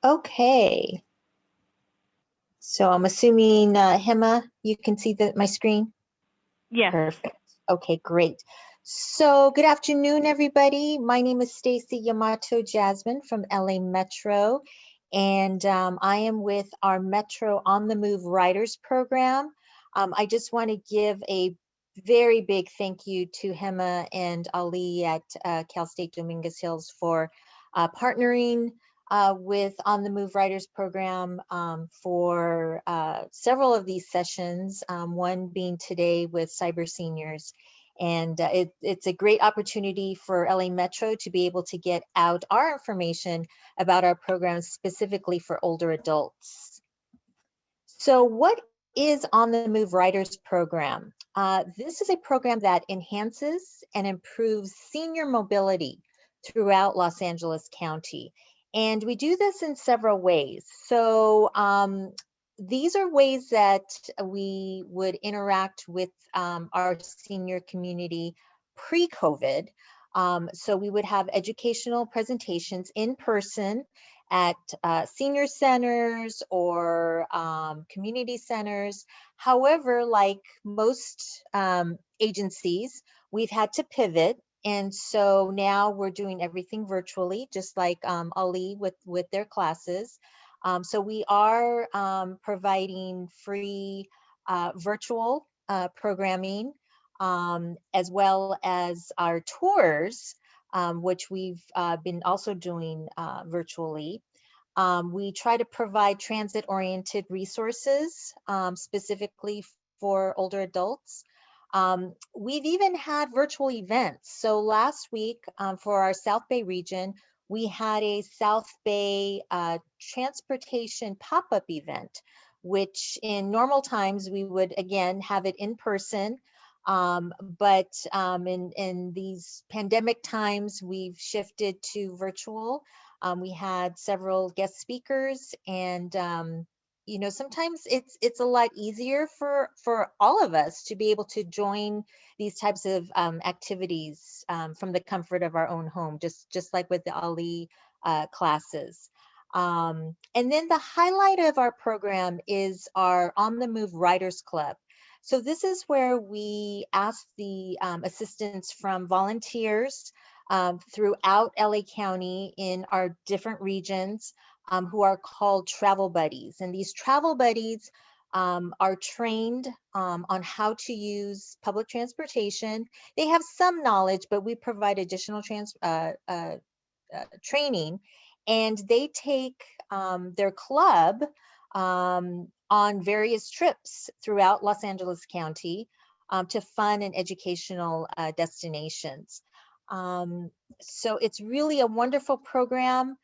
Okay, so I'm assuming Hema, you can see my screen? Yes. Perfect. Okay, great. So good afternoon, everybody. My name is Stacy Yamato Jasmine from LA Metro, and I am with our Metro On the Move Writers Program. I just want to give a very big thank you to Hema and Ali at Cal State Dominguez Hills for partnering with On the Move Writers Program for several of these sessions, one being today with cyberseniors. And it's a great opportunity for LA Metro to be able to get out our information about our programs specifically for older adults. So what is On the Move Writers Program? This is a program that enhances and improves senior mobility throughout Los Angeles County. And we do this in several ways. So these are ways that we would interact with our senior community pre-COVID. So we would have educational presentations in person at senior centers or community centers. However, like most agencies, we've had to pivot. And so now we're doing everything virtually, just like Ali with their classes. So we are providing free virtual programming, as well as our tours, which we've been also doing virtually. We try to provide transit-oriented resources, specifically for older adults. We've even had virtual events. So last week for our South Bay region, we had a South Bay transportation pop-up event, which in normal times we would again have it in person. But in these pandemic times, we've shifted to virtual. We had several guest speakers, and you know, sometimes it's a lot easier for all of us to be able to join these types of activities from the comfort of our own home, just like with the Ali classes. And then the highlight of our program is our On the Move Writers Club. So this is where we ask the assistance from volunteers throughout LA County in our different regions who are called travel buddies. And these travel buddies are trained on how to use public transportation. They have some knowledge, but we provide additional training, and they take their club on various trips throughout Los Angeles County to fun and educational destinations. So it's really a wonderful program.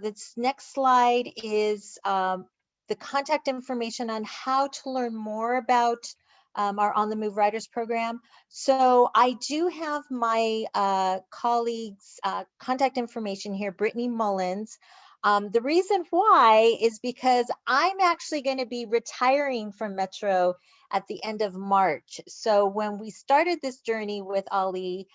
This next slide is the contact information on how to learn more about our On the Move Writers program. So I do have my colleague's contact information here, Brittany Mullins. The reason why is because I'm actually going to be retiring from Metro at the end of March. So when we started this journey with Ali,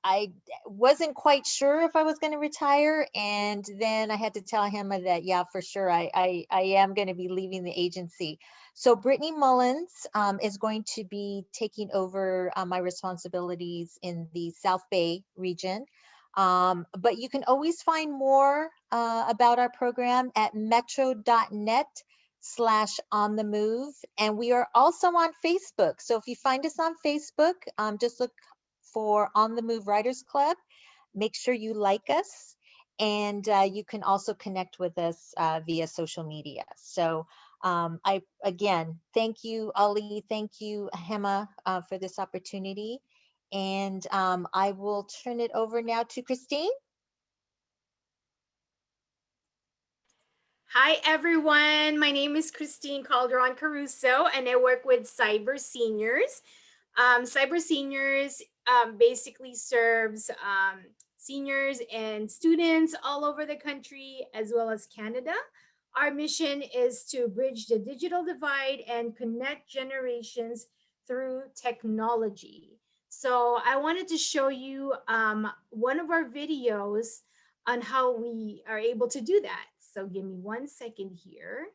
I wasn't quite sure if I was going to retire. And then I had to tell him that, yeah, for sure, I am going to be leaving the agency. So Brittany Mullins is going to be taking over my responsibilities in the South Bay region. But you can always find more about our program at metro.net/on the move. And we are also on Facebook. So if you find us on Facebook, just look for On the Move Writers Club. Make sure you like us, and you can also connect with us via social media. So I, again, thank you, Ali, thank you, Hema, for this opportunity. And I will turn it over now to Christine. Hi, everyone. My name is Christine Calderon Caruso, and I work with cyberseniors. Cyberseniors basically serves seniors and students all over the country as well as Canada. Our mission is to bridge the digital divide and connect generations through technology. So I wanted to show you one of our videos on how we are able to do that. So give me 1 second here.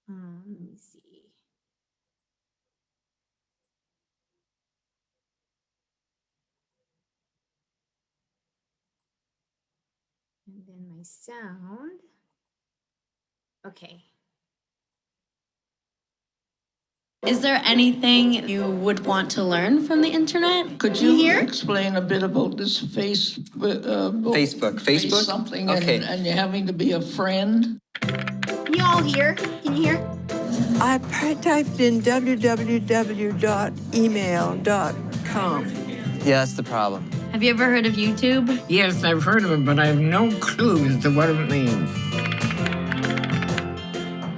Let me see. And then my sound. Okay. Is there anything you would want to learn from the internet? Could you explain a bit about this Facebook something, Okay. and you're having to be a friend? Can you all hear? Can you hear? I typed in www.email.com. Yeah, that's the problem. Have you ever heard of YouTube? Yes, I've heard of it, but I have no clue as to what it means.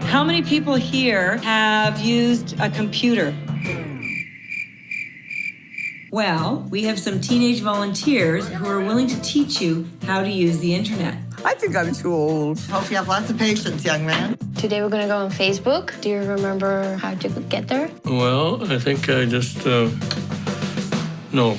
How many people here have used a computer? Well, we have some teenage volunteers who are willing to teach you how to use the internet. I think I'm too old. Hope you have lots of patience, young man. Today we're going to go on Facebook. Do you remember how to get there? Well, I think I just, no.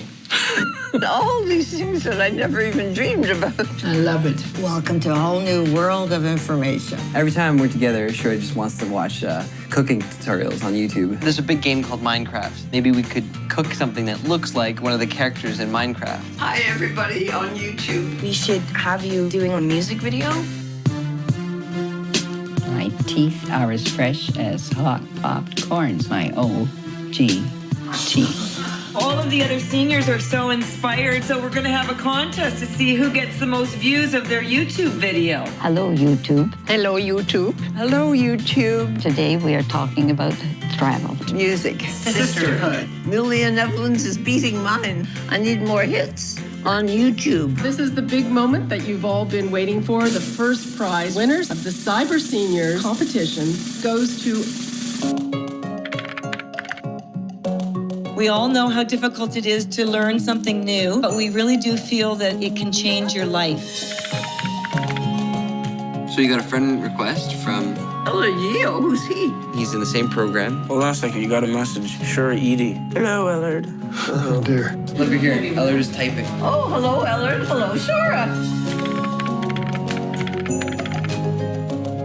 All these things that I never even dreamed about. I love it. Welcome to a whole new world of information. Every time we're together, Shura just wants to watch cooking tutorials on YouTube. There's a big game called Minecraft. Maybe we could cook something that looks like one of the characters in Minecraft. Hi, everybody on YouTube. We should have you doing a music video. My teeth are as fresh as hot popped corns, my OG teeth. All of the other seniors are so inspired, so we're going to have a contest to see who gets the most views of their YouTube video. Hello, YouTube. Hello, YouTube. Hello, YouTube. Today we are talking about travel. Music. Sisterhood. Millie and Evelyn's is beating mine. I need more hits on YouTube. This is the big moment that you've all been waiting for. The first prize winners of the cyberseniors competition goes to... We all know how difficult it is to learn something new, but we really do feel that it can change your life. So you got a friend request from... Yeo, who's he? He's in the same program. Hold on a second, you got a message. Sure, Edie. Hello, Ellard. Oh, dear. Look over here, Ellard is typing. Oh, hello, Ellard. Hello, Shura.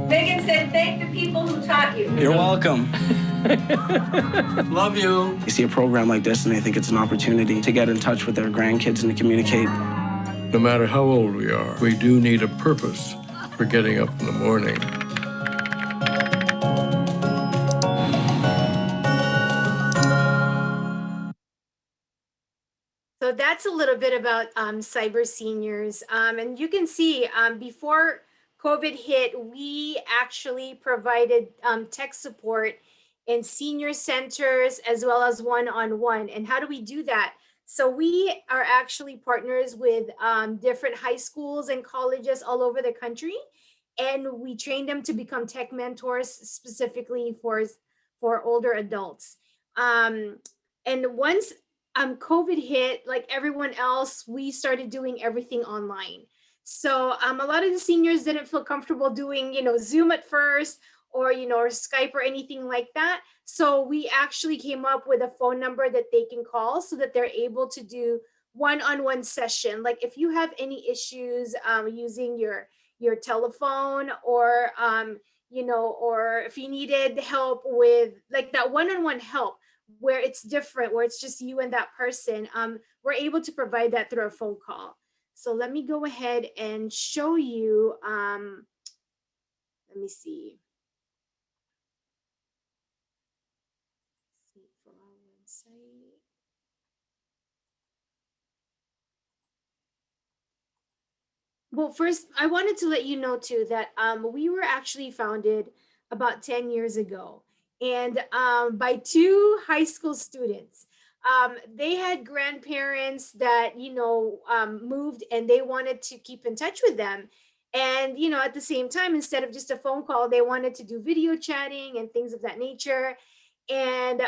Megan said, thank the people who taught you. You're welcome. Love you. You see a program like this and they think it's an opportunity to get in touch with their grandkids and to communicate. No matter how old we are, we do need a purpose for getting up in the morning. So that's a little bit about cyber seniors. And you can see before COVID hit, we actually provided tech support in senior centers as well as one-on-one. And how do we do that? So we are actually partners with different high schools and colleges all over the country. And we train them to become tech mentors specifically for older adults. And once COVID hit, like everyone else, we started doing everything online. So a lot of the seniors didn't feel comfortable doing, Zoom at first, or or Skype or anything like that. So we actually came up with a phone number that they can call so that they're able to do one-on-one session. Like if you have any issues using your telephone, or or if you needed help with like that one-on-one help where it's different, where it's just you and that person, we're able to provide that through a phone call. So let me go ahead and show you, let me see. For our website. Well, first, I wanted to let you know too that we were actually founded about 10 years ago, and by two high school students. They had grandparents that moved, and they wanted to keep in touch with them. And at the same time, instead of just a phone call, they wanted to do video chatting and things of that nature. And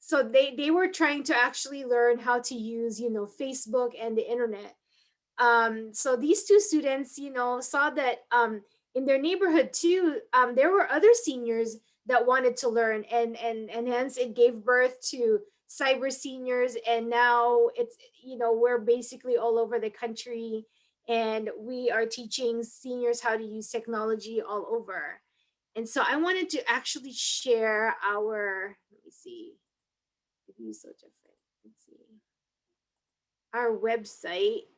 so they were trying to actually learn how to use Facebook and the internet. So these two students saw that in their neighborhood too, there were other seniors that wanted to learn, and hence it gave birth to cyber seniors, and now it's, we're basically all over the country, and we are teaching seniors how to use technology all over. And so I wanted to actually share our, let me see, let's see, our website.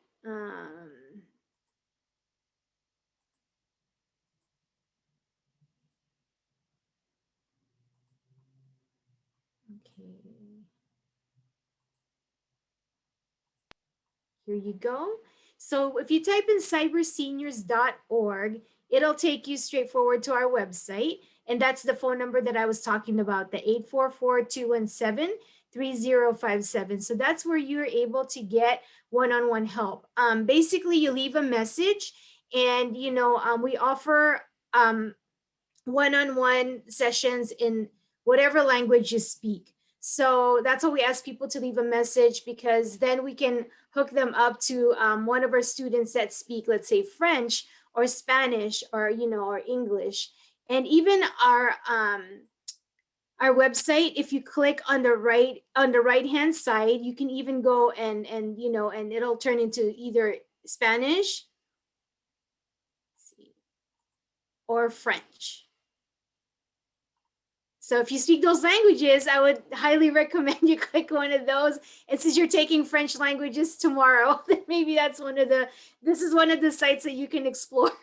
Okay. Here you go. So if you type in cyberseniors.org, it'll take you straight forward to our website. And that's the phone number that I was talking about, the 844-217-3057. So that's where you're able to get one-on-one help. Basically, you leave a message, and we offer one-on-one sessions in whatever language you speak. So that's why we ask people to leave a message, because then we can hook them up to one of our students that speak, let's say, French or Spanish, or or English. And even our website, if you click on the right hand side, you can even go and it'll turn into either Spanish or French. So if you speak those languages, I would highly recommend you click one of those. And since you're taking French languages tomorrow, then maybe that's this is one of the sites that you can explore.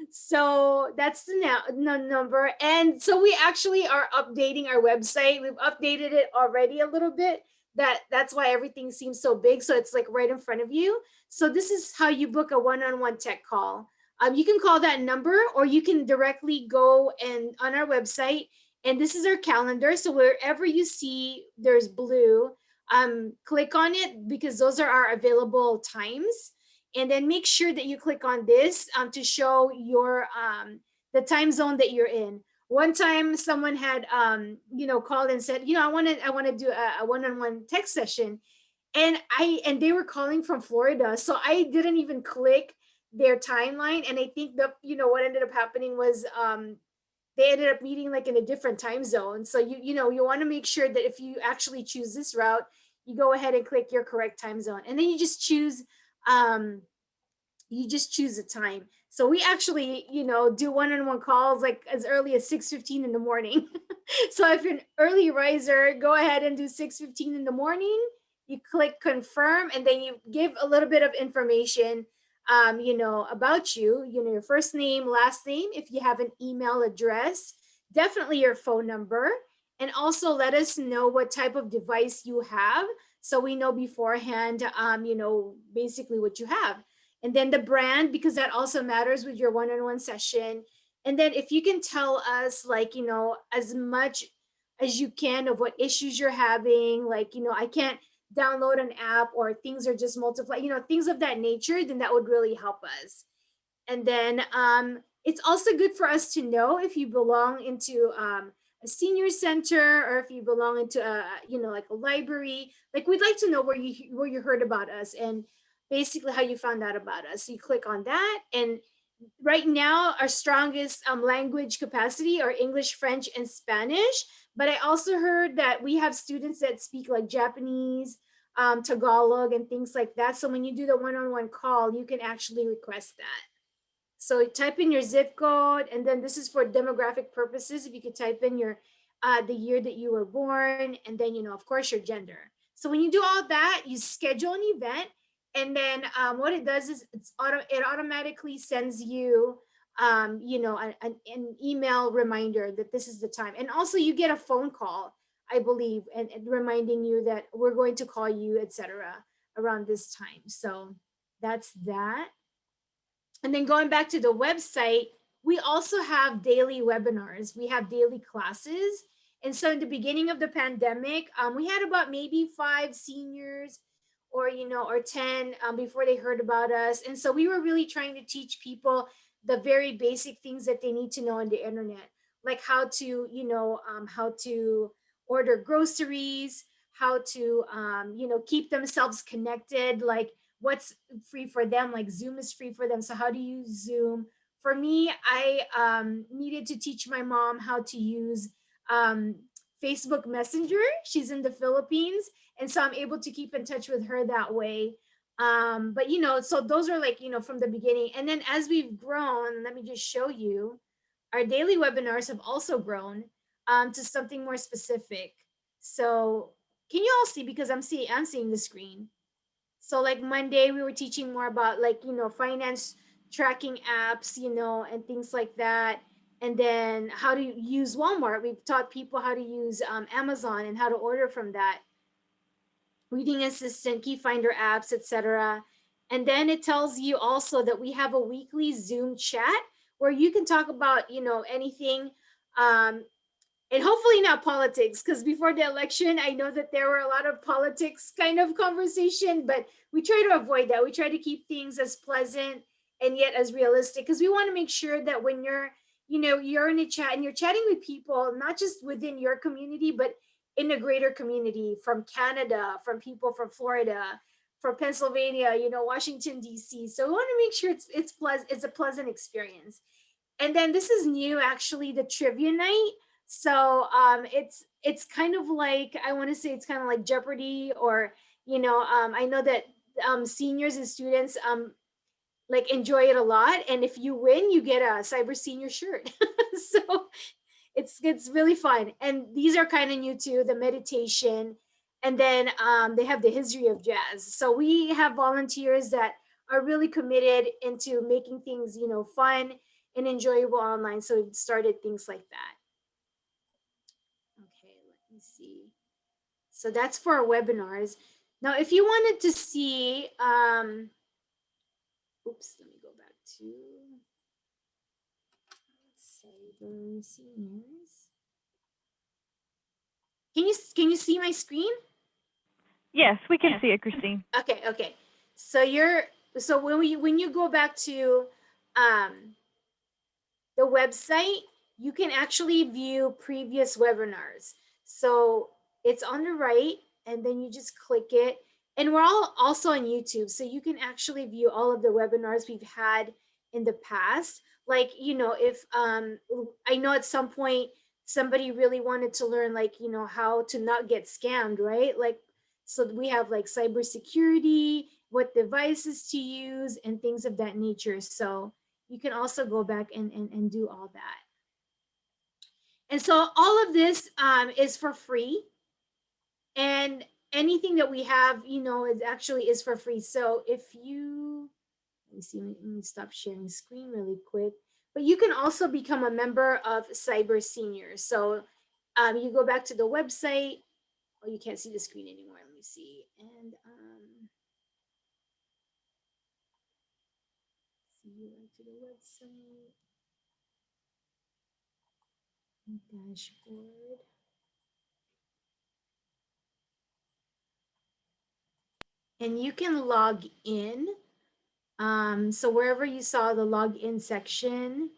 So that's the number. And so we actually are updating our website. We've updated it already a little bit. That's why everything seems so big. So it's like right in front of you. So this is how you book a one-on-one tech call. You can call that number, or you can directly go and on our website, and this is our calendar. So wherever you see there's blue, click on it, because those are our available times. And then make sure that you click on this to show your the time zone that you're in. One time someone had called and said, I want to do a one-on-one text session, and they were calling from Florida, so I didn't even click their timeline. And I think that what ended up happening was they ended up meeting like in a different time zone. So you want to make sure that if you actually choose this route, you go ahead and click your correct time zone, and then you just choose a time. So we actually do one-on-one calls like as early as 6:15 in the morning. So if you're an early riser, go ahead and do 6:15 in the morning. You click confirm, and then you give a little bit of information about you, your first name, last name, if you have an email address, definitely your phone number, and also let us know what type of device you have, so we know beforehand, basically what you have. And then the brand, because that also matters with your one-on-one session. And then if you can tell us as much as you can of what issues you're having, I can't download an app, or things are just multiply, things of that nature, then that would really help us. And then it's also good for us to know if you belong into a senior center, or if you belong into a like a library. Like, we'd like to know where you heard about us, and basically how you found out about us. So you click on that, and right now our strongest language capacity are English, French, and Spanish. But I also heard that we have students that speak like Japanese, Tagalog, and things like that. So when you do the one-on-one call, you can actually request that. So type in your zip code, and then this is for demographic purposes. If you could type in your the year that you were born, and then of course your gender. So when you do all that, you schedule an event, and then what it does is it automatically sends you an email reminder that this is the time. And also you get a phone call, I believe, and reminding you that we're going to call you, etc., around this time. So that's that. And then going back to the website, we also have daily webinars. We have daily classes. And so in the beginning of the pandemic, we had about maybe 5 seniors or 10 before they heard about us. And so we were really trying to teach people the very basic things that they need to know on the internet, like how to order groceries, how to keep themselves connected, like what's free for them, like Zoom is free for them. So how to use Zoom. For me, I needed to teach my mom how to use Facebook Messenger. She's in the Philippines. And so I'm able to keep in touch with her that way. But, you know, so those are like, you know, from the beginning. And then as we've grown, let me just show you, our daily webinars have also grown to something more specific. So can you all see, because I'm seeing the screen. So like Monday, we were teaching more about like, you know, finance tracking apps, you know, and things like that. And then how to use Walmart. We've taught people how to use Amazon and how to order from that. Reading assistant, key finder apps, etc. And then it tells you also that we have a weekly Zoom chat where you can talk about, you know, anything. And hopefully not politics, because before the election, I know that there were a lot of politics kind of conversation, but we try to avoid that. We try to keep things as pleasant and yet as realistic, because we want to make sure that when you're, you know, you're in a chat and you're chatting with people, not just within your community, but in a greater community, from Canada, from people from Florida, from Pennsylvania, you know, Washington, D.C. So we want to make sure it's a pleasant experience. And then this is new, actually, the trivia night. So it's kind of like, I want to say it's kind of like Jeopardy, or, you know, I know that seniors and students like enjoy it a lot. And if you win, you get a cyber senior shirt. So it's really fun. And these are kind of new too, the meditation. And then they have the history of jazz. So we have volunteers that are really committed into making things, you know, fun and enjoyable online. So we've started things like that. Okay, let me see. So that's for our webinars. Now, if you wanted to see, oops, let me go back to Cyber Seniors. Can you see my screen? Yes, we can see it, Christine. Okay, okay. So when you go back to the website, you can actually view previous webinars. So it's on the right, and then you just click it. And we're all also on YouTube, so you can actually view all of the webinars we've had in the past. Like, you know, if I know at some point somebody really wanted to learn, like, you know, how to not get scammed, right? Like, so we have like cybersecurity, what devices to use, and things of that nature. So you can also go back and do all that. And so all of this is for free. And anything that we have, you know, is for free. So if you, let me stop sharing screen really quick. But you can also become a member of Cyber Seniors. So you go back to the website. Oh, you can't see the screen anymore. Let me see. And see back to the website. Dashboard. And you can log in. So wherever you saw the login section,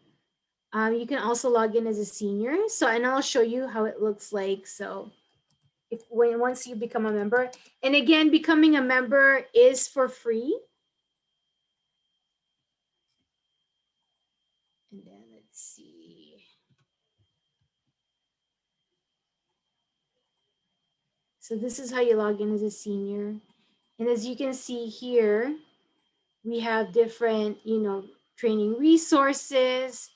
you can also log in as a senior. So, and I'll show you how it looks like. So once you become a member, and again, becoming a member is for free. And then let's see. So this is how you log in as a senior. And as you can see here, we have different, you know, training resources.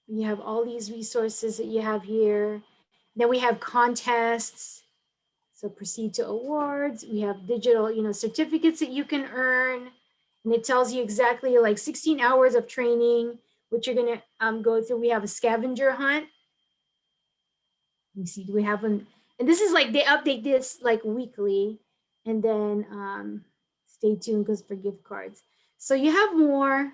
You have all these resources that you have here. Then we have contests. So proceed to awards. We have digital, you know, certificates that you can earn. And it tells you exactly like 16 hours of training, which you're gonna go through. We have a scavenger hunt. Let me see, do we have one? And this is like, they update this like weekly. And then stay tuned because for gift cards. So you have more.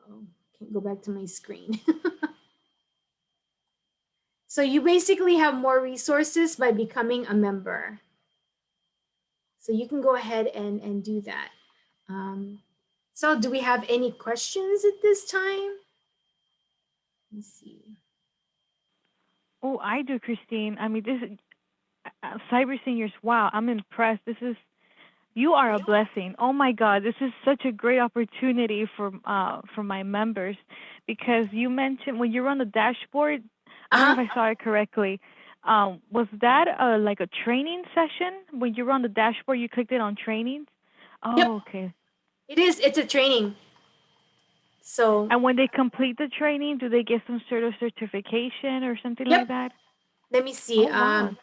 Oh, can't go back to my screen. So you basically have more resources by becoming a member. So you can go ahead and do that. So do we have any questions at this time? Let's see. Oh, I do, Christine. I mean, this is Cyber Seniors. Wow, I'm impressed. This is You are a blessing. Oh my God, this is such a great opportunity for my members, because you mentioned when you're on the dashboard, I don't know if I saw it correctly. Was that like a training session? When you were on the dashboard, you clicked it on training? Oh, Yep. okay. It is. It's a training. So. And when they complete the training, do they get some sort of certification or something like that? Let me see. Oh, wow.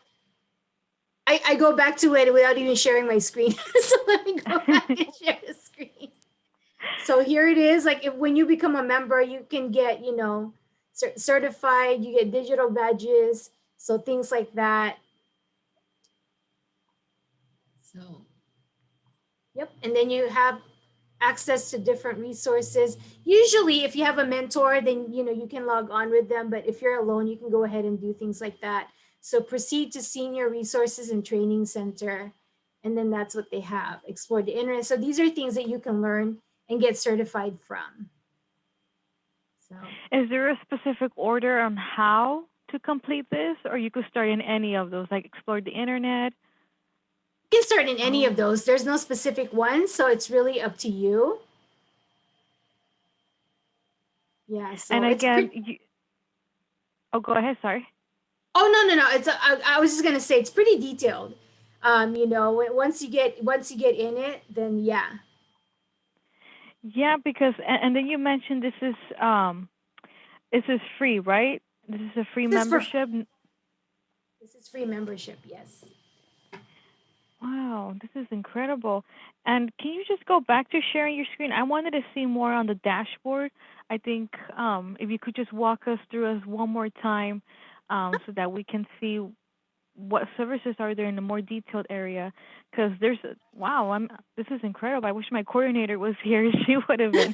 I go back to it without even sharing my screen. So let me go back and share the screen. So here it is. Like when you become a member, you can get, you know, certified, you get digital badges. So things like that. So, yep. And then you have access to different resources. Usually if you have a mentor, then, you know, you can log on with them. But if you're alone, you can go ahead and do things like that. So proceed to Senior Resources and Training Center. And then that's what they have. Explore the internet. So these are things that you can learn and get certified from. So. Is there a specific order on how to complete this, or you could start in any of those, like explore the internet? You can start in any of those. There's no specific one, so it's really up to you. Yeah. So And it's again, oh, go ahead. Sorry. Oh, no. It's I was just gonna say it's pretty detailed. You know, once you get in it, then yeah. Yeah, because and then you mentioned this is free, right? This is a free membership. This is free membership, yes. Wow, this is incredible. And can you just go back to sharing your screen? I wanted to see more on the dashboard. I think if you could just walk us through us one more time, so that we can see what services are there in the more detailed area. Because this is incredible. I wish my coordinator was here. She would have been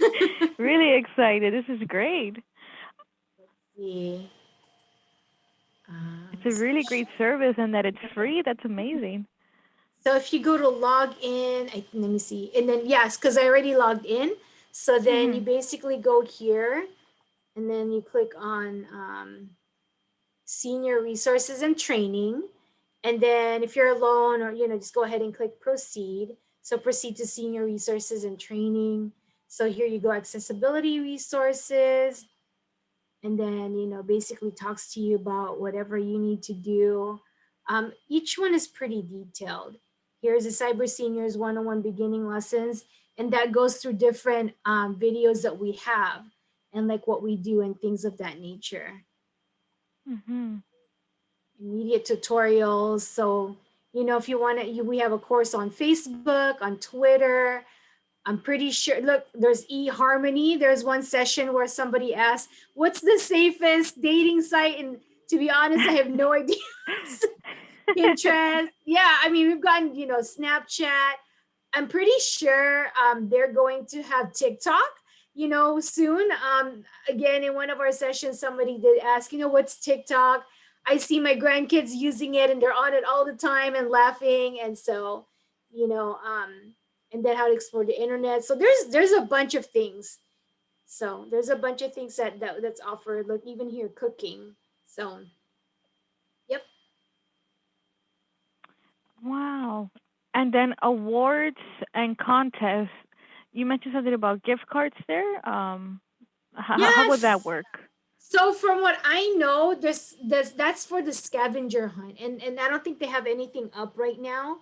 really excited. This is great. Yeah. It's a really great service, and that it's free. That's amazing. So if you go to log in, let me see. And then, yes, because I already logged in. So then you basically go here and then you click on Senior Resources and Training. And then if you're alone, or, you know, just go ahead and click proceed. So proceed to Senior Resources and Training. So here you go, accessibility resources. And then, you know, basically talks to you about whatever you need to do. Each one is pretty detailed. Here's the Cyber Seniors 101 beginning lessons. And that goes through different videos that we have and like what we do and things of that nature. Immediate tutorials. So, you know, if you want to, we have a course on Facebook, on Twitter. I'm pretty sure, look, there's eHarmony. There's one session where somebody asked, what's the safest dating site? And to be honest, I have no idea. Pinterest. Yeah, I mean, we've gotten, you know, Snapchat. I'm pretty sure they're going to have TikTok, you know, soon. Again, in one of our sessions, somebody did ask, you know, what's TikTok? I see my grandkids using it and they're on it all the time and laughing. And so, you know, and then how to explore the internet. So there's a bunch of things. So there's a bunch of things that's offered. Look, even here, cooking. So, yep. Wow. And then awards and contests. You mentioned something about gift cards there. How would that work? So from what I know, that's for the scavenger hunt, and I don't think they have anything up right now.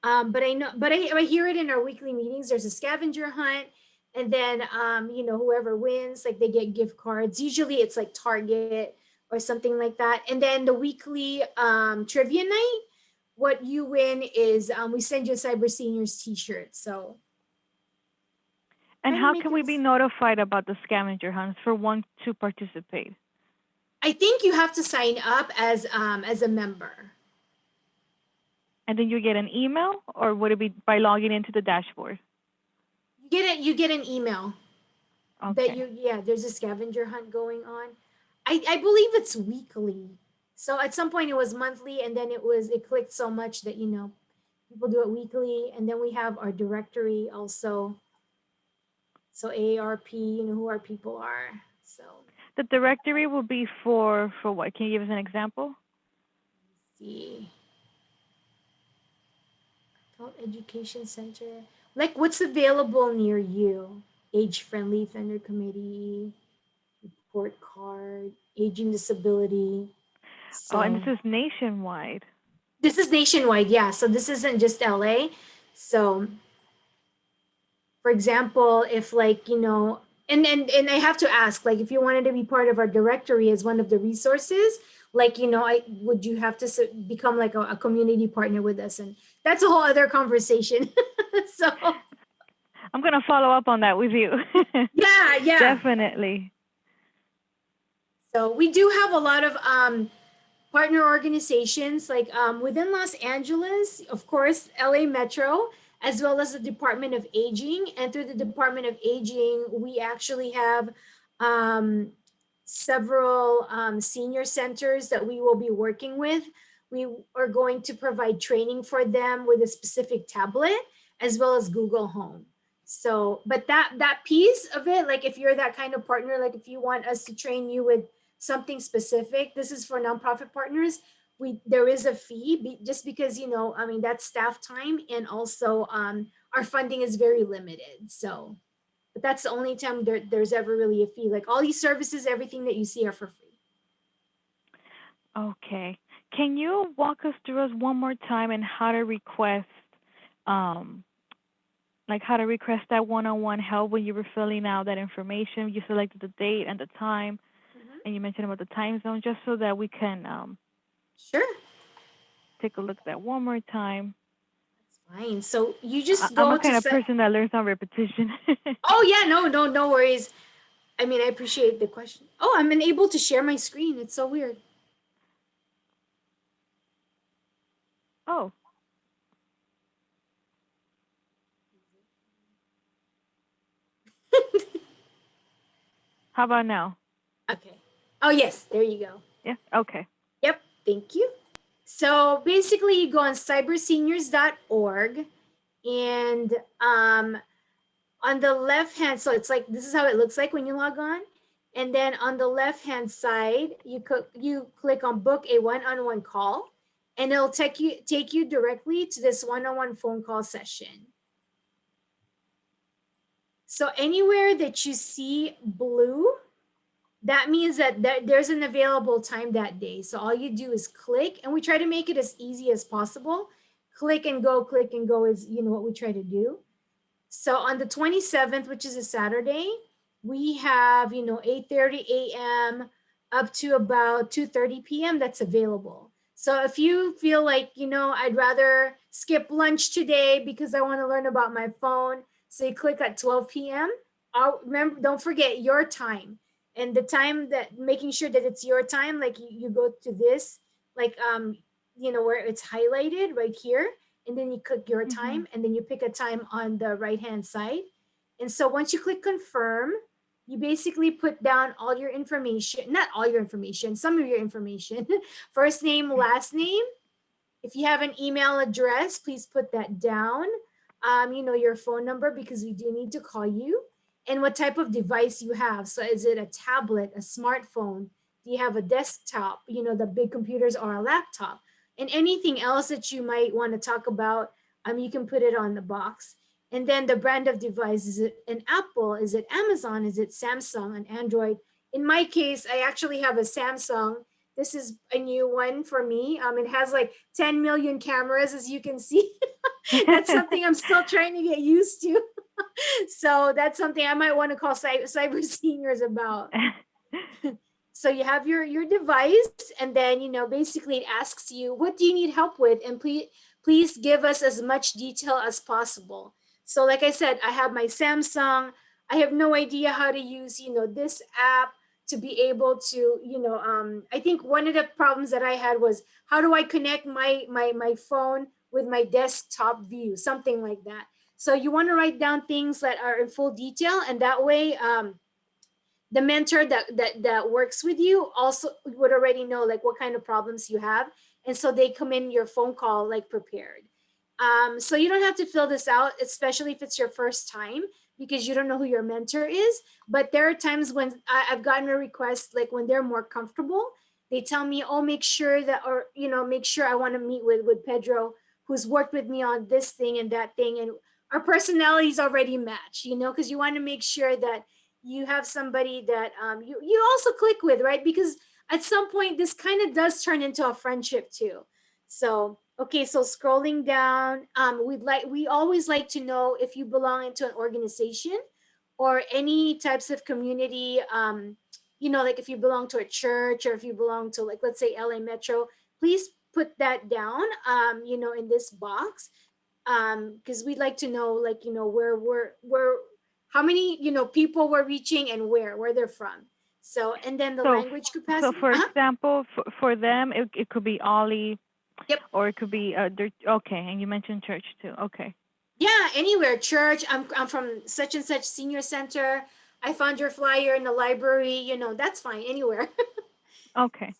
But I know, but I hear it in our weekly meetings. There's a scavenger hunt, and then you know, whoever wins, like they get gift cards. Usually it's like Target or something like that. And then the weekly trivia night, what you win is we send you a Cyber Seniors t-shirt. So. And how can we be notified about the scavenger hunts for one to participate? I think you have to sign up as a member. And then you get an email, or would it be by logging into the dashboard? You get an email. Okay. That there's a scavenger hunt going on. I believe it's weekly. So at some point it was monthly, and then it clicked so much that, you know, people do it weekly. And then we have our directory also. So AARP, you know who our people are. So the directory will be for what? Can you give us an example? Let's see. Adult Education Center. Like what's available near you? Age-friendly offender committee, report card, aging disability. Oh, and this So is nationwide. this is nationwide, yeah. So this isn't just LA. So for example, if like, you know, and I have to ask, like if you wanted to be part of our directory as one of the resources, like, you know, I would you have to become like a community partner with us, and that's a whole other conversation. So I'm gonna follow up on that with you. yeah. Definitely. So we do have a lot of partner organizations like within Los Angeles, of course, LA Metro, as well as the Department of Aging. And through the Department of Aging, we actually have several senior centers that we will be working with. We are going to provide training for them with a specific tablet, as well as Google Home. So, but that piece of it, like if you're that kind of partner, like if you want us to train you with something specific, this is for nonprofit partners, there is a fee just because, you know, I mean, that's staff time, and also our funding is very limited. So, but that's the only time there's ever really a fee. Like all these services, everything that you see are for free. Okay. Can you walk us through us one more time and how to request like how to request that one-on-one help when you were filling out that information? You selected the date and the time, and you mentioned about the time zone, just so that we can sure take a look at that one more time. That's fine. So you just I'm go a kind to of person that learns on repetition. Oh yeah, no worries. I mean, I appreciate the question. Oh, I'm unable to share my screen. It's so weird. Oh. How about now? Okay. Oh yes, there you go. Yeah, okay. Yep, thank you. So basically you go on cyberseniors.org, and on the left hand, so it's like, this is how it looks like when you log on. And then on the left hand side, you click on book a one-on-one call, and it'll take you directly to this one-on-one phone call session. So anywhere that you see blue, that means that there's an available time that day. So all you do is click, and we try to make it as easy as possible. Click and go is, you know, what we try to do. So on the 27th, which is a Saturday, we have, you know, 8:30 a.m. up to about 2:30 p.m. that's available. So if you feel like, you know, I'd rather skip lunch today because I want to learn about my phone, so you click at 12 p.m. Remember, don't forget your time, and the time that, making sure that it's your time, like you go to this, like, you know, where it's highlighted right here, and then you click your time, and then you pick a time on the right hand side. And so once you click confirm, you basically put down all your information, not all your information, some of your information, first name, last name. If you have an email address, please put that down. You know, your phone number, because we do need to call you, and what type of device you have. So is it a tablet, a smartphone? Do you have a desktop, you know, the big computers, or a laptop? And anything else that you might want to talk about, you can put it on the box. And then the brand of device, is it an Apple? Is it Amazon? Is it Samsung, an Android? In my case, I actually have a Samsung. This is a new one for me. It has like 10 million cameras, as you can see. That's something I'm still trying to get used to. So that's something I might want to call cyber seniors about. So you have your device, and then, you know, basically it asks you, what do you need help with? And please give us as much detail as possible. So like I said, I have my Samsung. I have no idea how to use, you know, this app to be able to, you know, I think one of the problems that I had was, how do I connect my phone with my desktop view, something like that. So you want to write down things that are in full detail, and that way the mentor that works with you also would already know like what kind of problems you have, and so they come in your phone call like prepared. So you don't have to fill this out, especially if it's your first time, because you don't know who your mentor is. But there are times when I've gotten a request, like when they're more comfortable, they tell me, oh, make sure that, or, you know, make sure I want to meet with Pedro who's worked with me on this thing and that thing, and our personalities already match, you know, because you want to make sure that you have somebody that you also click with, right? Because at some point this kind of does turn into a friendship too. So okay, so scrolling down, we always like to know if you belong into an organization or any types of community, you know, like if you belong to a church or if you belong to, like, let's say LA Metro, please put that down, you know, in this box, because we'd like to know, like, you know, where how many, you know, people we're reaching and where they're from. So, and then the language capacity. So, for example, for them, it could be OLLI, yep, or it could be okay. And you mentioned church too. Okay. Yeah, anywhere, church. I'm from such and such senior center. I found your flyer in the library. You know, that's fine. Anywhere. Okay.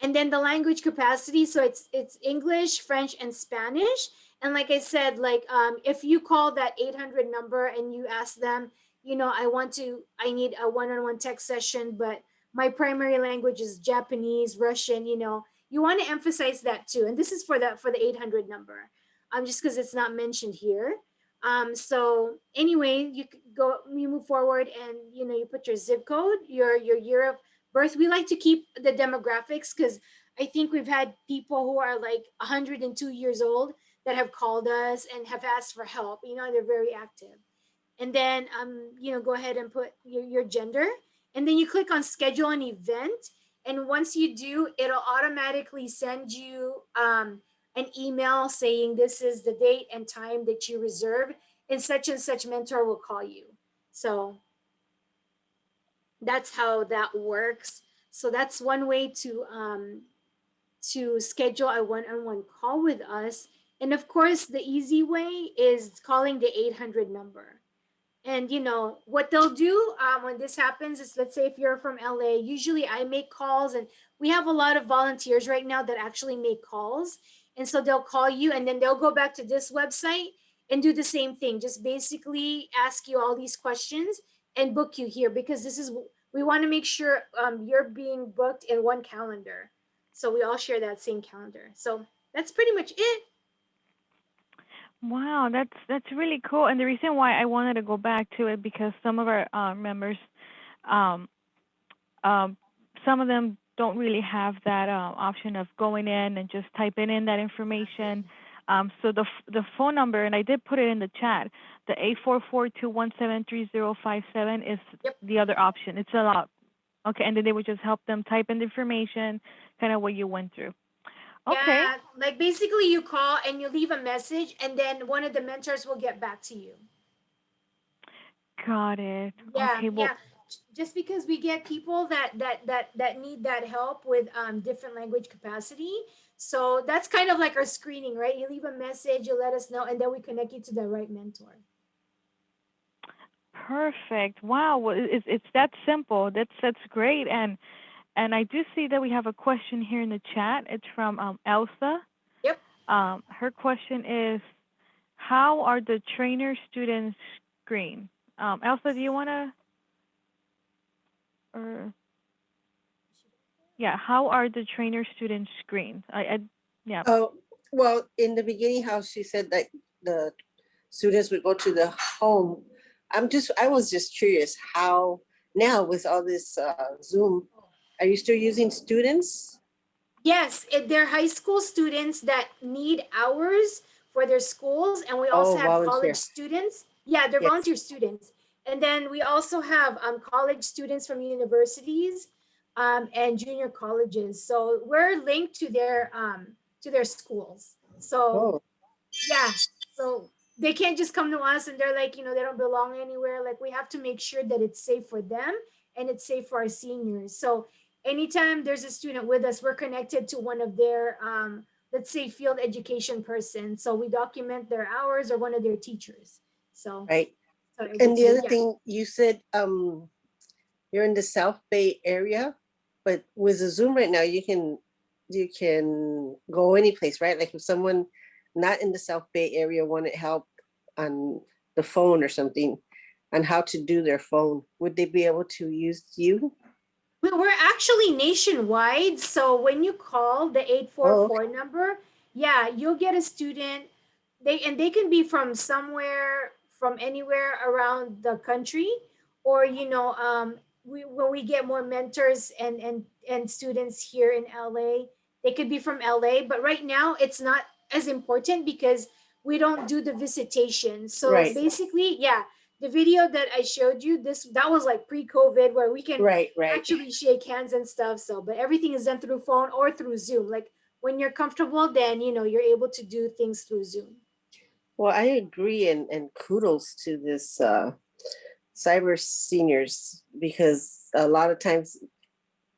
And then the language capacity. So it's English, French, and Spanish. And like I said, like if you call that 800 number and you ask them, you know, I need a one-on-one text session, but my primary language is Japanese, Russian. You know, you want to emphasize that too. And this is for the 800 number. Just because it's not mentioned here. So anyway, you move forward, and you know, you put your zip code, your year of birth. We like to keep the demographics because I think we've had people who are like 102 years old that have called us and have asked for help. You know, they're very active. And then you know, go ahead and put your gender, and then you click on schedule an event. And once you do, it'll automatically send you an email saying this is the date and time that you reserve, and such mentor will call you. So that's how that works. So that's one way to schedule a one-on-one call with us. And of course, the easy way is calling the 800 number. And you know what they'll do when this happens is, let's say if you're from LA, usually I make calls, and we have a lot of volunteers right now that actually make calls. And so they'll call you, and then they'll go back to this website and do the same thing. Just basically ask you all these questions and book you here, because we want to make sure you're being booked in one calendar. So we all share that same calendar. So that's pretty much it. Wow, that's really cool. And the reason why I wanted to go back to it, because some of our members, some of them don't really have that option of going in and just typing in that information. So the phone number, and I did put it in the chat, the 844-217-3057 is the other option. It's a lot. Okay, and then they would just help them type in the information, kind of what you went through. Okay. Yeah, like basically you call and you leave a message, and then one of the mentors will get back to you. Got it. Yeah, Okay, well, yeah. Just because we get people that need that help with different language capacity. So that's kind of like our screening, right? You leave a message, you let us know, and then we connect you to the right mentor. Perfect. Wow, well, it's that simple. That's great. And I do see that we have a question here in the chat. It's from Elsa. Yep. Her question is, how are the trainer students screened? Elsa, do you want to? Yeah, how are the trainer students screened? Yeah. Oh, well, in the beginning, how she said that the students would go to the home. I was just curious how now with all this Zoom. Are you still using students? Yes, they're high school students that need hours for their schools, and we also have volunteer. College students. Yeah, they're volunteer students. And then we also have college students from universities and junior colleges. So we're linked to their schools. So yeah, so they can't just come to us and they're like, you know, they don't belong anywhere. Like, we have to make sure that it's safe for them and it's safe for our seniors. So anytime there's a student with us, we're connected to one of their, let's say, field education person. So we document their hours or one of their teachers. So right. So and the other thing you said, you're in the South Bay area, but with the Zoom right now, you can go any place, right? Like if someone not in the South Bay area wanted help on the phone or something, on how to do their phone, would they be able to use you? We're actually nationwide. So when you call the 844 number, yeah, you'll get a student. They can be from somewhere, from anywhere around the country, or when we get more mentors and students here in LA, they could be from LA. But right now, it's not as important because we don't do the visitation. So Right. basically, yeah, the video that I showed you, that was like pre-COVID, where we can Right. actually shake hands and stuff. So, but everything is done through phone or through Zoom. Like when you're comfortable, then you're able to do things through Zoom. Well, I agree, and kudos to this cyber seniors, because a lot of times,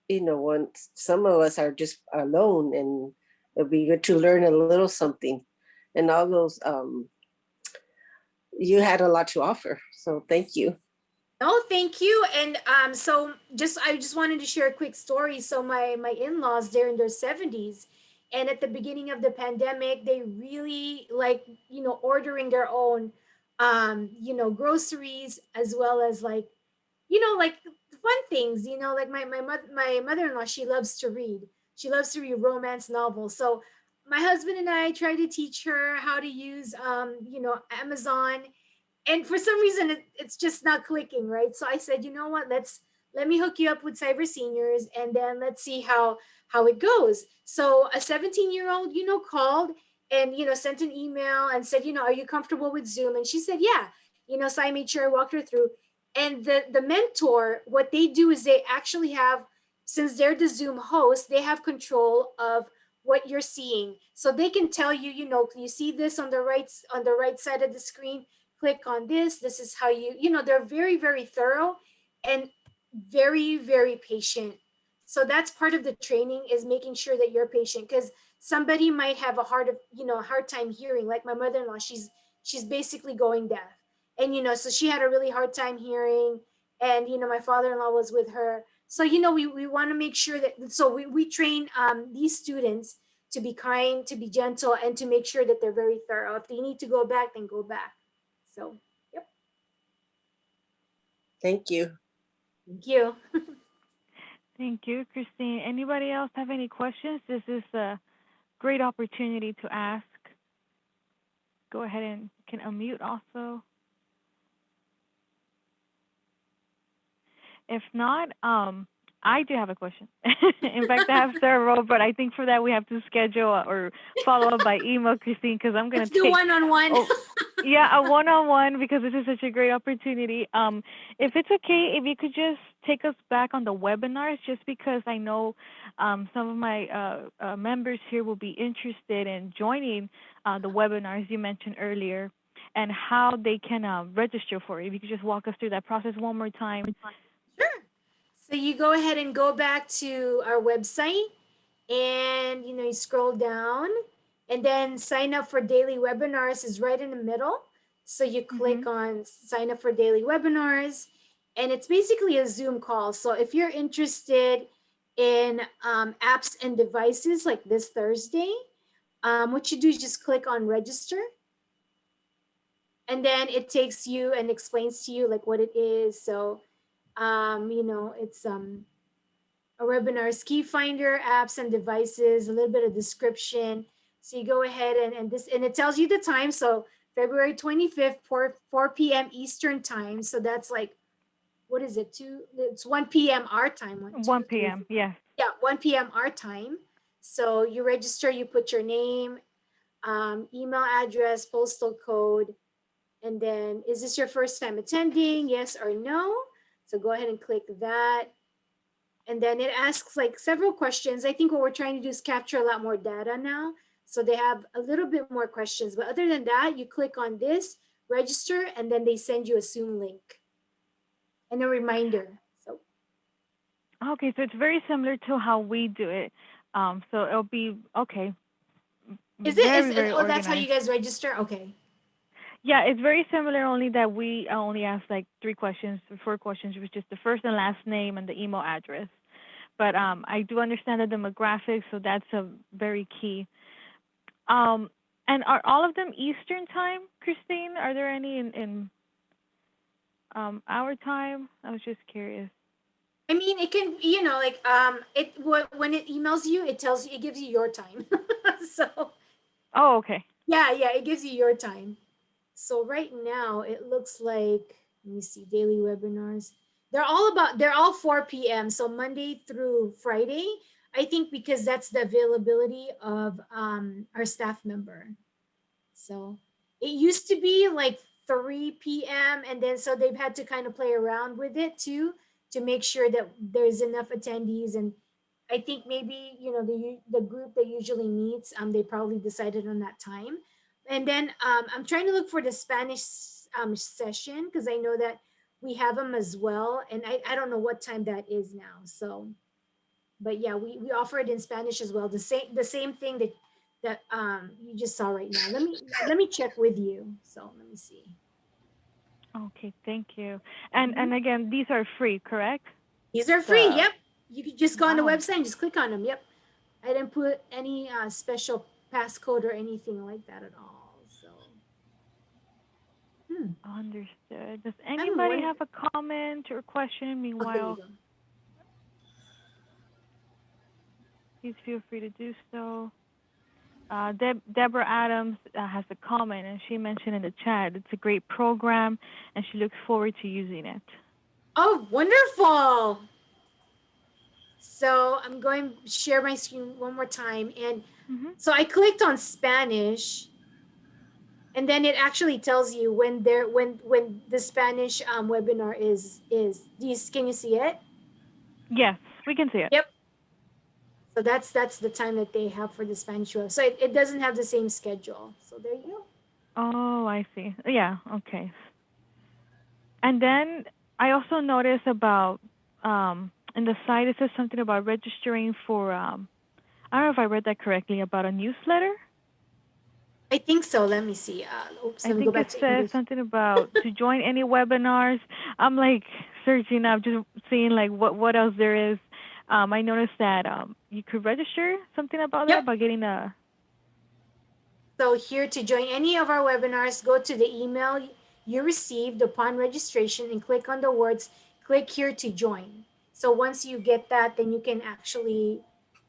when some of us are just alone, and it'll be good to learn a little something, and all those you had a lot to offer, so thank you. Oh, thank you. And so I just wanted to share a quick story. So my in-laws, they're in their 70s, and at the beginning of the pandemic, they really like ordering their own groceries, as well as like like fun things, like my mother-in-law, she loves to read. She loves to read romance novels. So my husband and I try to teach her how to use Amazon, and for some reason it's just not clicking, right? So I said, you know what, let me hook you up with cyber seniors, and then let's see how it goes. So a 17-year-old called and sent an email and said, are you comfortable with Zoom? And she said, yeah. So I made sure I walked her through. And the mentor, what they do is they actually have, since they're the Zoom host, they have control of what you're seeing. So they can tell you, you see this on the right side of the screen, click on this. This is how they're very, very thorough and very, very patient. So that's part of the training, is making sure that you're patient, because somebody might have a hard time hearing. Like my mother-in-law, she's basically going deaf. And so she had a really hard time hearing, and my father-in-law was with her. So we want to make sure that, so we train these students to be kind, to be gentle, and to make sure that they're very thorough. If they need to go back, then go back. So, yep. Thank you. Thank you. Thank you, Christine. Anybody else have any questions? This is a great opportunity to ask. Go ahead and can unmute also. If not, I do have a question. In fact, I have several, but I think for that we have to schedule or follow up by email, Christine, because I'm going to do one-on-one. Yeah, a one-on-one, because this is such a great opportunity. If it's okay, if you could just take us back on the webinars, just because I know some of my members here will be interested in joining the webinars you mentioned earlier, and how they can register for it. If you could just walk us through that process one more time. Sure. So you go ahead and go back to our website, and you scroll down, and then sign up for daily webinars is right in the middle. So you click on sign up for daily webinars, and it's basically a Zoom call. So if you're interested in apps and devices, like this Thursday, what you do is just click on register, and then it takes you and explains to you like what it is. So it's a webinars, key finder, apps and devices, a little bit of description. So you go ahead and it tells you the time. So February 25th, 4 p.m. Eastern time. So that's like, what is it? It's 1 p.m. our time. 1 p.m. Yeah. Yeah, 1 p.m. our time. So you register, you put your name, email address, postal code, and then is this your first time attending? Yes or no? So go ahead and click that. And then it asks like several questions. I think what we're trying to do is capture a lot more data now. So they have a little bit more questions. But other than that, you click on this, register, and then they send you a Zoom link and a reminder. So okay, so it's very similar to how we do it. So it'll be okay. Is it? Oh, that's how you guys register? Okay. Yeah, it's very similar, only that we only ask like 4 questions, which is the first and last name and the email address. But I do understand the demographics, so that's a very key. And are all of them Eastern time, Christine? Are there any in our time? I was just curious. I mean, it can, like when it emails you, it gives you your time. So Oh, okay. Yeah, it gives you your time. So right now it looks like, let me see, daily webinars. They're all 4 p.m. So Monday through Friday. I think because that's the availability of our staff member. So it used to be like 3 p.m. and then so they've had to kind of play around with it too to make sure that there's enough attendees. And I think maybe the group that usually meets, they probably decided on that time. And then I'm trying to look for the Spanish session because I know that we have them as well, and I don't know what time that is now. So, but yeah, we offer it in Spanish as well. The same thing that you just saw right now. Let me check with you. So let me see. Okay, thank you. And again, these are free, correct? These are free. The- Yep. You could just go on the Wow. website and just click on them. Yep. I didn't put any special passcode or anything like that at all. So. Understood. Does anybody have a comment or question? Meanwhile, please feel free to do so. Deborah Adams has a comment, and she mentioned in the chat, it's a great program, and she looks forward to using it. Oh, wonderful. So I'm going to share my screen one more time. And so I clicked on Spanish, and then it actually tells you when the Spanish webinar is. Can you see it? Yes, we can see it. Yep. So that's the time that they have for the Spanish web. So it doesn't have the same schedule. So there you go. Oh, I see. Yeah, okay. And then I also noticed about in the site it says something about registering for I don't know if I read that correctly, about a newsletter. I think so. Let me see. Oops, I let me go think it back to says English. something about to join any webinars. I'm like searching up, just seeing like what else there is. I noticed that you could register something about that, about getting a. So here to join any of our webinars, go to the email you received upon registration and click on the words, click here to join. So once you get that, then you can actually,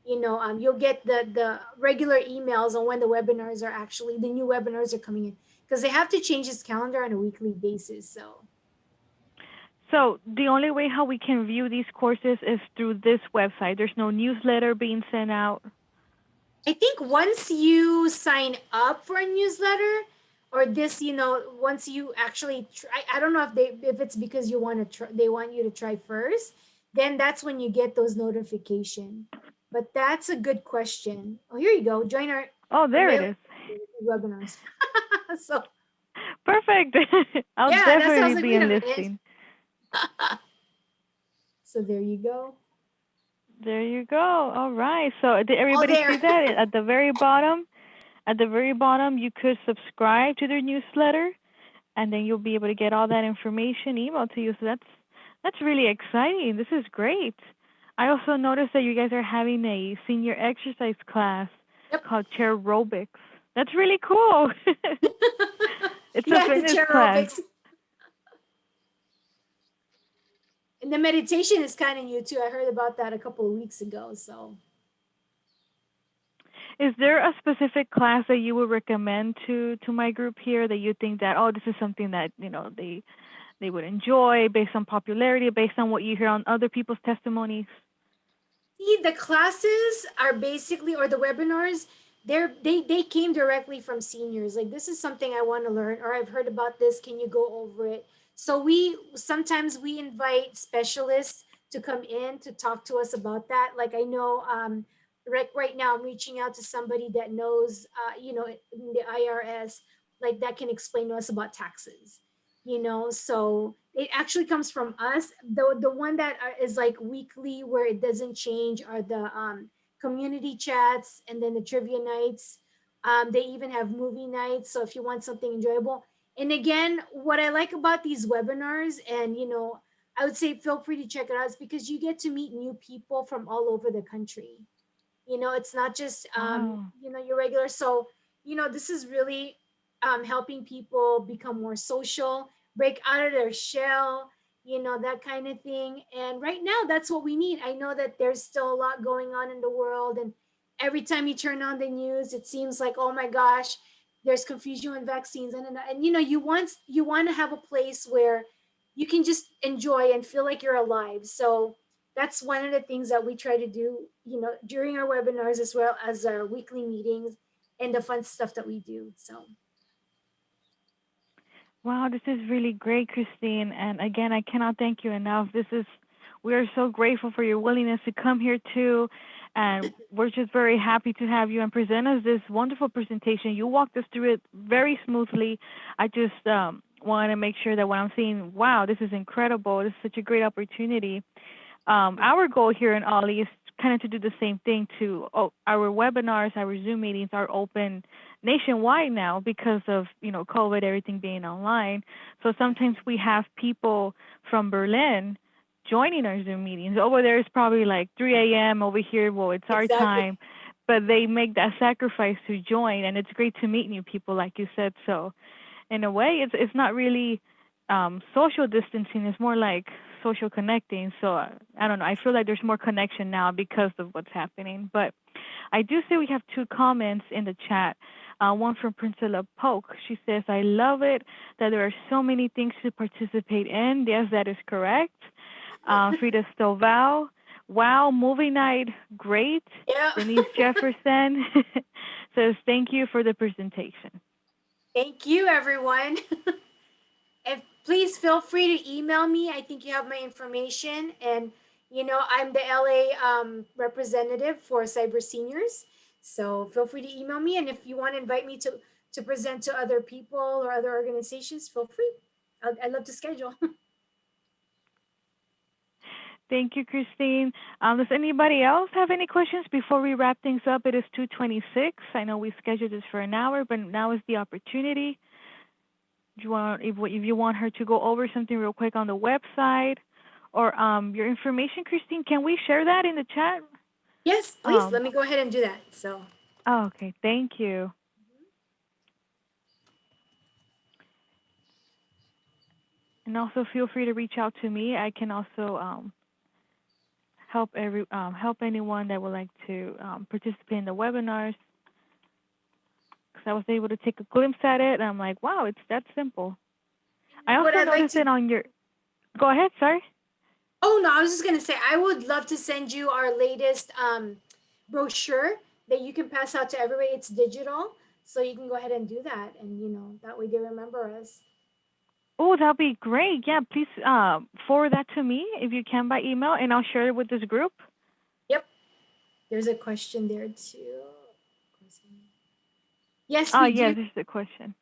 you'll get the regular emails on when the webinars are actually, the new webinars are coming in. Because they have to change this calendar on a weekly basis, so. So the only way how we can view these courses is through this website. There's no newsletter being sent out. I think once you sign up for a newsletter or this, once you actually try, I don't know if it's because you want to try, they want you to try first, then that's when you get those notification. But that's a good question. Oh, here you go. Join our there it is. Webinars. So perfect. I'll definitely be enlisting. So there you go. There you go. All right. So did everybody see that at the very bottom? At the very bottom, you could subscribe to their newsletter, and then you'll be able to get all that information emailed to you. So that's really exciting. This is great. I also noticed that you guys are having a senior exercise class called Aerobics. That's really cool. It's a fitness class. And the meditation is kind of new too. I heard about that a couple of weeks ago. So, is there a specific class that you would recommend to my group here that you think that this is something that they would enjoy based on popularity, based on what you hear on other people's testimonies? See, the classes are basically, or the webinars, they came directly from seniors. Like, this is something I want to learn, or I've heard about this. Can you go over it? So sometimes we invite specialists to come in to talk to us about that. Like, I know right now I'm reaching out to somebody that knows, in the IRS, like that can explain to us about taxes. So it actually comes from us. The one that is like weekly where it doesn't change are the community chats and then the trivia nights. They even have movie nights. So if you want something enjoyable. And again, what I like about these webinars, and I would say feel free to check it out, is because you get to meet new people from all over the country. It's not just your regular. So this is really helping people become more social, break out of their shell, that kind of thing. And right now, that's what we need. I know that there's still a lot going on in the world, and every time you turn on the news, it seems like, oh my gosh, there's confusion on vaccines. And you know, you want to have a place where you can just enjoy and feel like you're alive. So that's one of the things that we try to do, you know, during our webinars as well as our weekly meetings and the fun stuff that we do. So. Wow, this is really great, Christine. And again, I cannot thank you enough. We are so grateful for your willingness to come here too. And we're just very happy to have you and present us this wonderful presentation. You walked us through it very smoothly. I just want to make sure that when I'm saying, wow, this is incredible, this is such a great opportunity. Our goal here in OLLI is kind of to do the same thing too. Our webinars, our Zoom meetings are open nationwide now because of, you know, COVID, everything being online. So sometimes we have people from Berlin joining our Zoom meetings. Over there is probably like 3 a.m. Over here, well, it's our time, but they make that sacrifice to join, and it's great to meet new people, like you said. So in a way, it's not really social distancing, it's more like social connecting. So I don't know, I feel like there's more connection now because of what's happening. But I do see we have 2 comments in the chat. One from Priscilla Polk. She says, I love it that there are so many things to participate in. Yes, that is correct. Frida Stovall, wow, movie night, great. Yeah. Denise Jefferson says, thank you for the presentation. Thank you, everyone. And please feel free to email me. I think you have my information. And, you know, I'm the LA representative for CyberSeniors. So feel free to email me. And if you want to invite me to present to other people or other organizations, feel free. I'd love to schedule. Thank you, Christine. Does anybody else have any questions before we wrap things up? It is 2:26. I know we scheduled this for an hour, but now is the opportunity. Do you want, if you want her to go over something real quick on the website or your information, Christine, can we share that in the chat? Yes, please. Let me go ahead and do that. So. Oh, okay. Thank you. And also feel free to reach out to me. I can also help anyone that would like to participate in the webinars. Because I was able to take a glimpse at it, and I'm like, wow, it's that simple. I also noticed it on your. Go ahead, sorry. Oh no, I was just gonna say I would love to send you our latest brochure that you can pass out to everybody. It's digital, so you can go ahead and do that, and you know that way they remember us. Oh, that'll be great. Yeah, please forward that to me if you can by email, and I'll share it with this group. Yep. There's a question there too. Yes, Oh, we yeah, do. this is the question.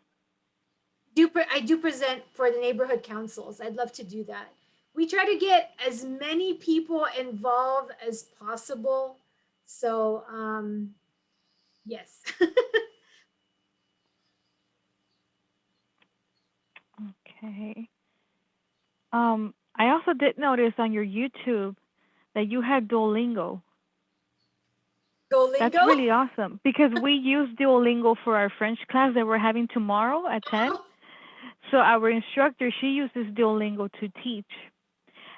I do present for the neighborhood councils. I'd love to do that. We try to get as many people involved as possible. So, yes. Okay. I also did notice on your YouTube that you had Duolingo. Duolingo? That's really awesome because we use Duolingo for our French class that we're having tomorrow at 10. So our instructor, she uses Duolingo to teach.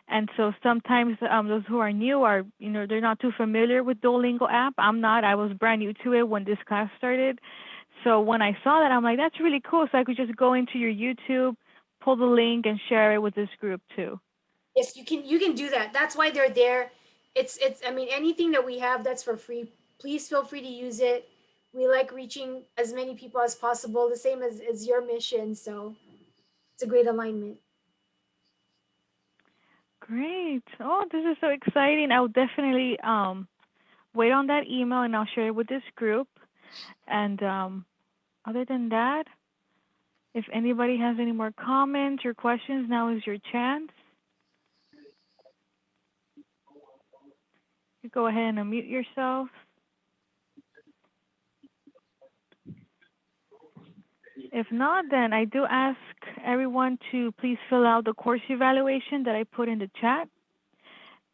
And so sometimes those who are new are, you know, they're not too familiar with Duolingo app. I'm not. I was brand new to it when this class started. So when I saw that, I'm like, that's really cool. So I could just go into your YouTube, pull the link, and share it with this group too. Yes, you can do that. That's why they're there. It's I mean, anything that we have that's for free, please feel free to use it. We like reaching as many people as possible, the same as your mission. So it's a great alignment. Great. Oh, this is so exciting. I'll definitely wait on that email and I'll share it with this group. And other than that, if anybody has any more comments or questions, now is your chance. You go ahead and unmute yourself. If not, then I do ask everyone to please fill out the course evaluation that I put in the chat.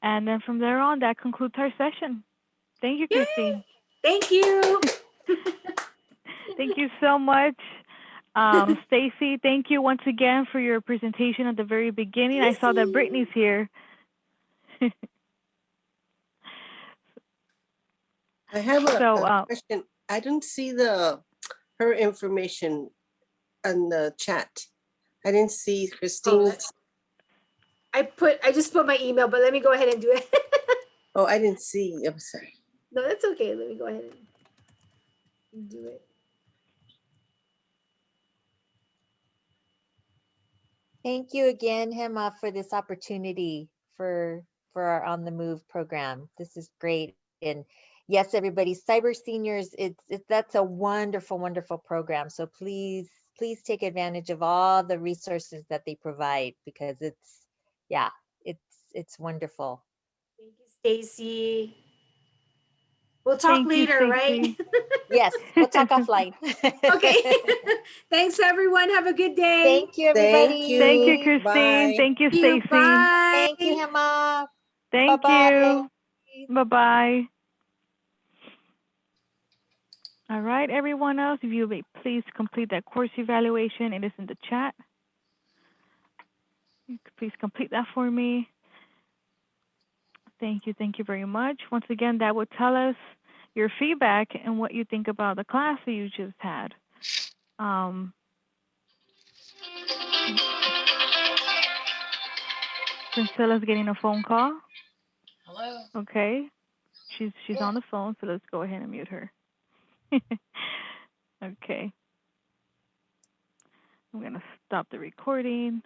And then from there on, that concludes our session. Thank you, Christine. Thank you. Thank you so much. Stacy, thank you once again for your presentation at the very beginning. I saw that Brittany's here. I have a, So, a question. I don't see her information on the chat. I didn't see Christine's. I just put my email, but let me go ahead and do it. Oh, I didn't see. I'm sorry. No, that's okay. Let me go ahead and do it. Thank you again, Hema, for this opportunity for our On the Move program. This is great. And yes, everybody, Cyber Seniors, that's a wonderful, wonderful program. So please take advantage of all the resources that they provide, because it's wonderful. Thank you, Stacy. We'll talk Thank you, later, right? Stacy. Yes, we'll talk offline. Okay. Thanks, everyone. Have a good day. Thank you, everybody. Thank you, Christine. Bye. Thank you, Thank you. Stacy. Bye. Thank you, Hema. Thank Bye-bye. you. Bye-bye. All right, everyone else, if you may please complete that course evaluation. It is in the chat. Please complete that for me. Thank you very much. Once again, that would tell us your feedback and what you think about the class that you just had. Priscilla's getting a phone call. Hello. Okay. She's on the phone, so let's go ahead and mute her. Okay. I'm gonna stop the recording.